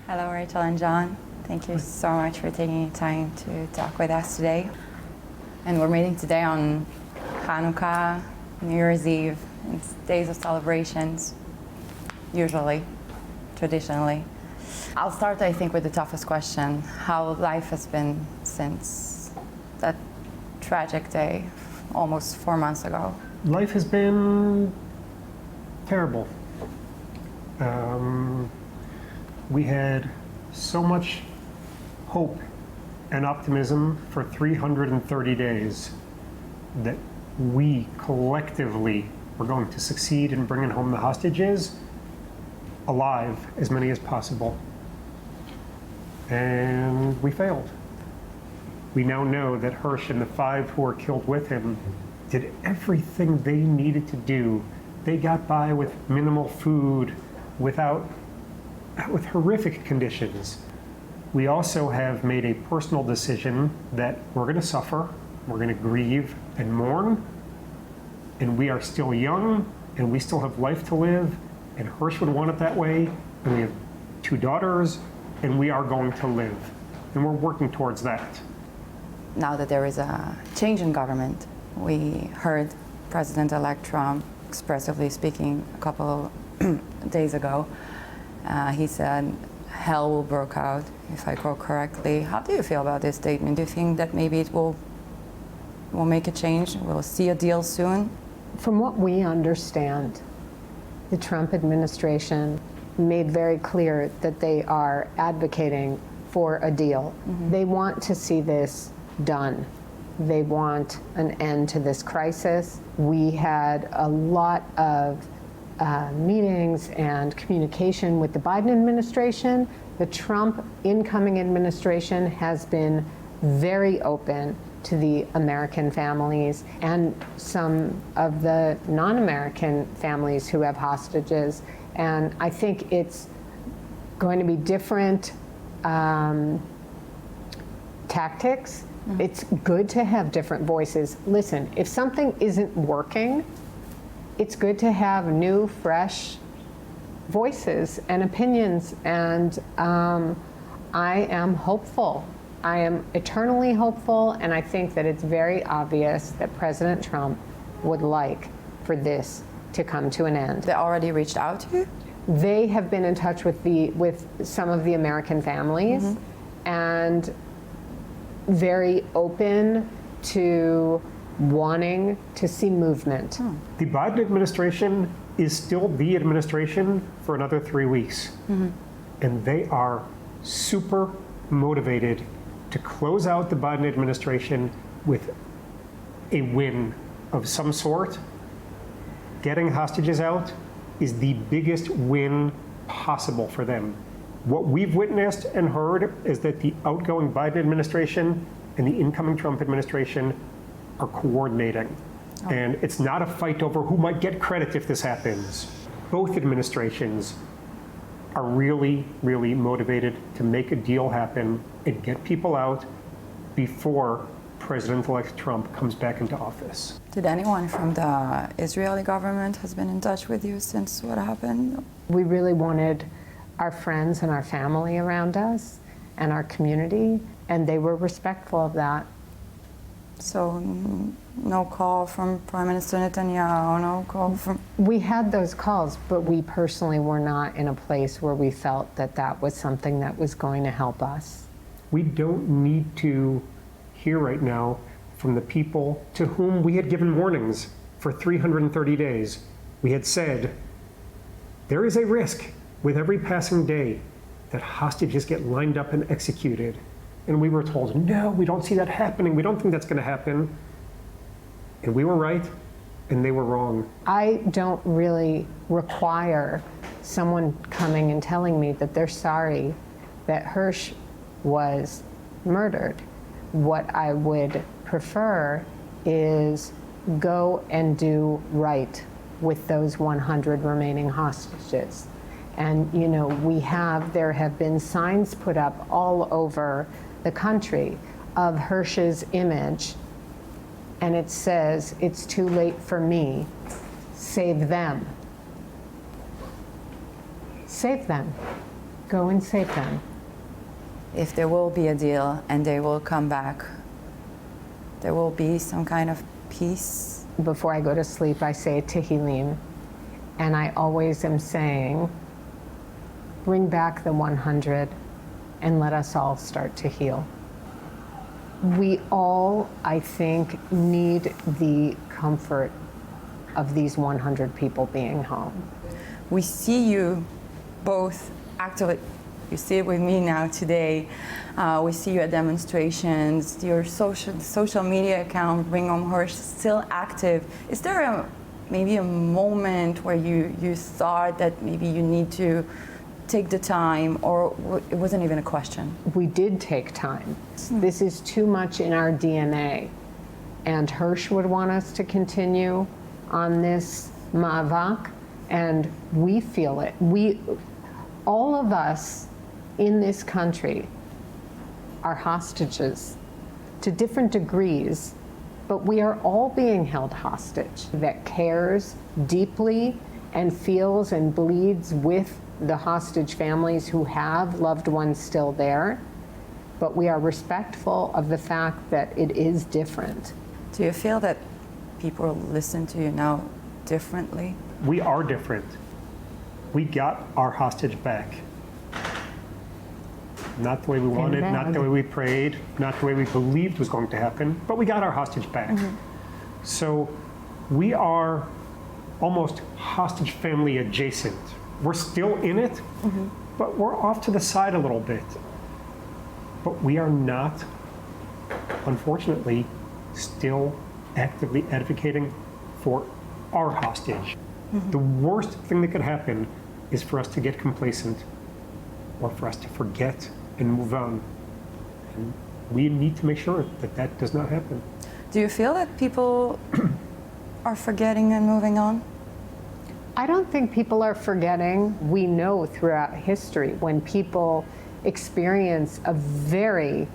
Hello, Rachel and John. Thank you so much for taking time to talk with us today. And we're meeting today on Hanukkah, New Year's Eve. It's days of celebrations, usually, traditionally. I'll start, I think, with the toughest question, how life has been since that tragic day, almost 4 months ago. Life has been terrible. We had so much hope and optimism for 330 days that we collectively were going to succeed in bringing home the hostages alive, as many as possible. And we failed. We now know that Hirsch and the 5 who were killed with him did everything they needed to do. They got by with minimal food, with horrific conditions. We also have made a personal decision that we're going to suffer, we're going to grieve and mourn, and we are still young, and we still have life to live, and Hirsch would want it that way, and we have 2 daughters, and we are going to live, and we're working towards that. Now that there is a change in government, we heard President-elect Trump expressively speaking a couple days ago. He said, hell will break out, if I quote correctly. How do you feel about this statement? Do you think that maybe it will make a change? We'll see a deal soon? From what we understand, the Trump administration made very clear that they are advocating for a deal. Mm-hmm. They want to see this done. They want an end to this crisis. We had a lot of meetings and communication with the Biden administration. The Trump incoming administration has been very open to the American families and some of the non-American families who have hostages. And I think it's going to be different tactics. Mm-hmm. It's good to have different voices. Listen, if something isn't working, it's good to have new, fresh voices and opinions, and I am hopeful. I am eternally hopeful, and I think that it's very obvious that President Trump would like for this to come to an end. They already reached out to you? They have been in touch with some of the American families, mm-hmm. and very open to wanting to see movement. The Biden administration is still the administration for another 3 weeks. Mm-hmm. And they are super motivated to close out the Biden administration with a win of some sort. Getting hostages out is the biggest win possible for them. What we've witnessed and heard is that the outgoing Biden administration and the incoming Trump administration are coordinating. Oh. And it's not a fight over who might get credit if this happens. Both administrations are really, really motivated to make a deal happen and get people out before President-elect Trump comes back into office. Did anyone from the Israeli government has been in touch with you since what happened? We really wanted our friends and our family around us and our community, and they were respectful of that. So no call from Prime Minister Netanyahu, no call from... We had those calls, but we personally were not in a place where we felt that that was something that was going to help us. We don't need to hear right now from the people to whom we had given warnings for 330 days. We had said, there is a risk with every passing day that hostages get lined up and executed. And we were told, no, we don't see that happening. We don't think that's going to happen. And we were right, and they were wrong. I don't really require someone coming and telling me that they're sorry that Hirsch was murdered. What I would prefer is go and do right with those 100 remaining hostages. And, you know, there have been signs put up all over the country of Hirsch's image, and it says, "It's too late for me, save them." Save them. Go and save them. If there will be a deal and they will come back, there will be some kind of peace. Before I go to sleep, I say Tehillim, and I always am saying, bring back the 100 and let us all start to heal. We all, I think, need the comfort of these 100 people being home. We see you both actively. You see it with me now today. We see you at demonstrations. Your social media account, Bring Home Hirsch, is still active. Is there maybe a moment where you thought that maybe you need to take the time, or it wasn't even a question? We did take time. This is too much in our DNA. And Hirsch would want us to continue on this ma'avak, and we feel it. All of us in this country are hostages to different degrees, but we are all being held hostage. That cares deeply and feels and bleeds with the hostage families who have loved ones still there, but we are respectful of the fact that it is different. Do you feel that people listen to you now differently? We are different. We got our hostage back. Not the way we wanted, not the way we prayed, not the way we believed was going to happen, but we got our hostage back. So we are almost hostage family adjacent. We're still in it, but we're off to the side a little bit. But we are not, unfortunately, still actively advocating for our hostage. The worst thing that could happen is for us to get complacent or for us to forget and move on. And we need to make sure that that does not happen. Do you feel that people are forgetting and moving on? I don't think people are forgetting. We know throughout history when people experience a very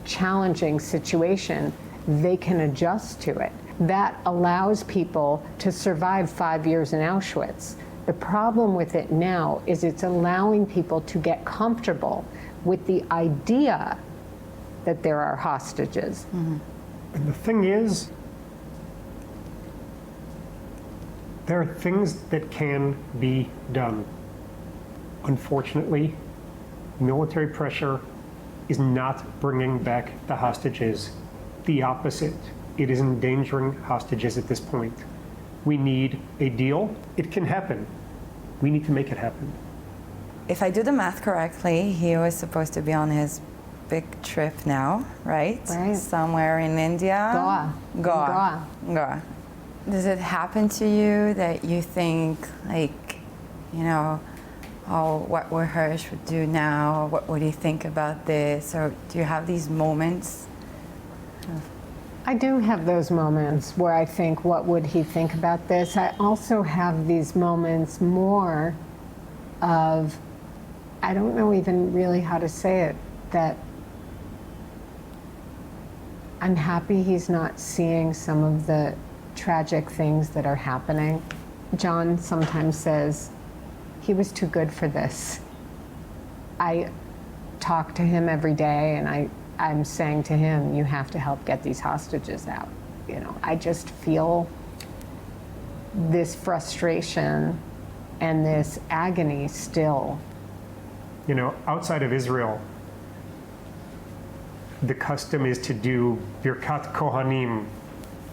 challenging situation, they can adjust to it. That allows people to survive 5 years in Auschwitz. The problem with it now is it's allowing people to get comfortable with the idea that there are hostages. And the thing is, there are things that can be done. Unfortunately, military pressure is not bringing back the hostages. The opposite. It is endangering hostages at this point. We need a deal. It can happen. We need to make it happen. If I do the math correctly, he was supposed to be on his big trip now, right? Right. Somewhere in India. Goa. Goa. Does it happen to you that you think, like, you know, oh, what would Hirsch would do now? What would he think about this? Or do you have these moments? I do have those moments where I think, what would he think about this? I also have these moments more of, I don't know even really how to say it, that I'm happy he's not seeing some of the tragic things that are happening. John sometimes says, he was too good for this. I talk to him every day and I'm saying to him, you have to help get these hostages out. You know, I just feel this frustration and this agony still. You know, outside of Israel, the custom is to do Birkat Kohanim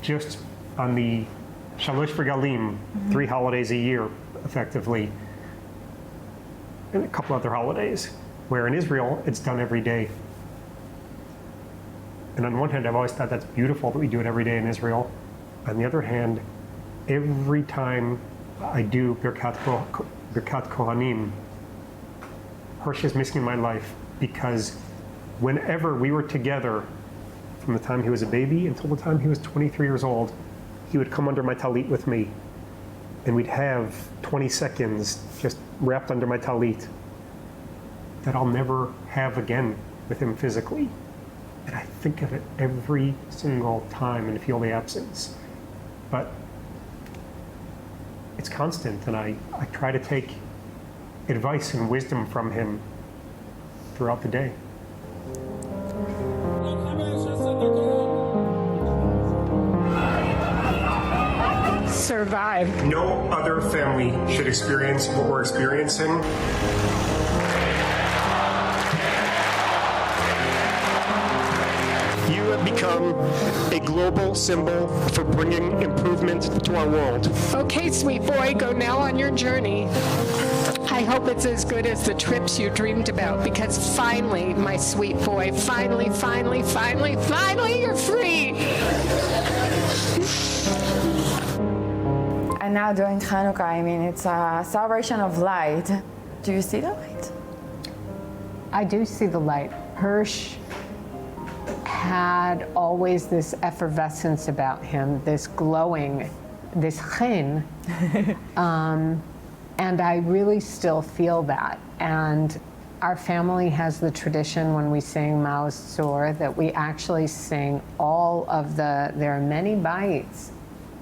just on the Shalosh Regalim, 3 holidays a year, effectively, and a couple other holidays, where in Israel, it's done every day. And on one hand, I've always thought that's beautiful that we do it every day in Israel. On the other hand, every time I do Birkat Kohanim, Hirsch is missing in my life, because whenever we were together, from the time he was a baby until the time he was 23 years old, he would come under my talit with me, and we'd have 20 seconds just wrapped under my talit that I'll never have again with him physically. And I think of it every single time and feel the absence. But it's constant, and I try to take advice and wisdom from him throughout the day. Survive. No other family should experience what we're experiencing. You have become a global symbol for bringing improvement to our world. Okay, sweet boy, go now on your journey. I hope it's as good as the trips you dreamed about, because finally, my sweet boy, finally, you're free. And now during Hanukkah, I mean, it's a celebration of light. Do you see the light? I do see the light. Hirsch had always this effervescence about him, this glowing, this chen, and I really still feel that. And our family has the tradition when we sing Mao's Zor that we actually sing all of there are many bites,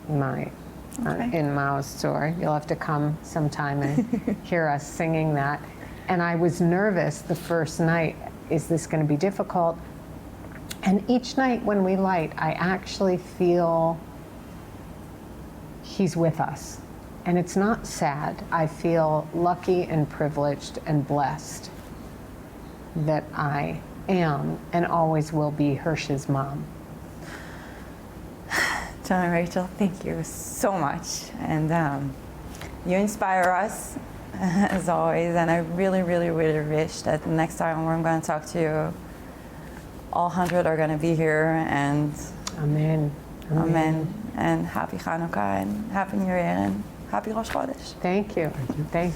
in Mao's Zor. You'll have to come sometime and hear us singing that. And I was nervous the first night, is this going to be difficult? And each night when we light, I actually feel he's with us. And it's not sad. I feel lucky and privileged and blessed that I am and always will be Hirsch's mom. John and Rachel, thank you so much. And you inspire us, as always. And I really, really, really wish that the next time I'm going to talk to you, all 100 are going to be here. And Amen. Amen. And happy Hanukkah and happy New Year and happy Rosh Chodesh. Thank you. Thank you.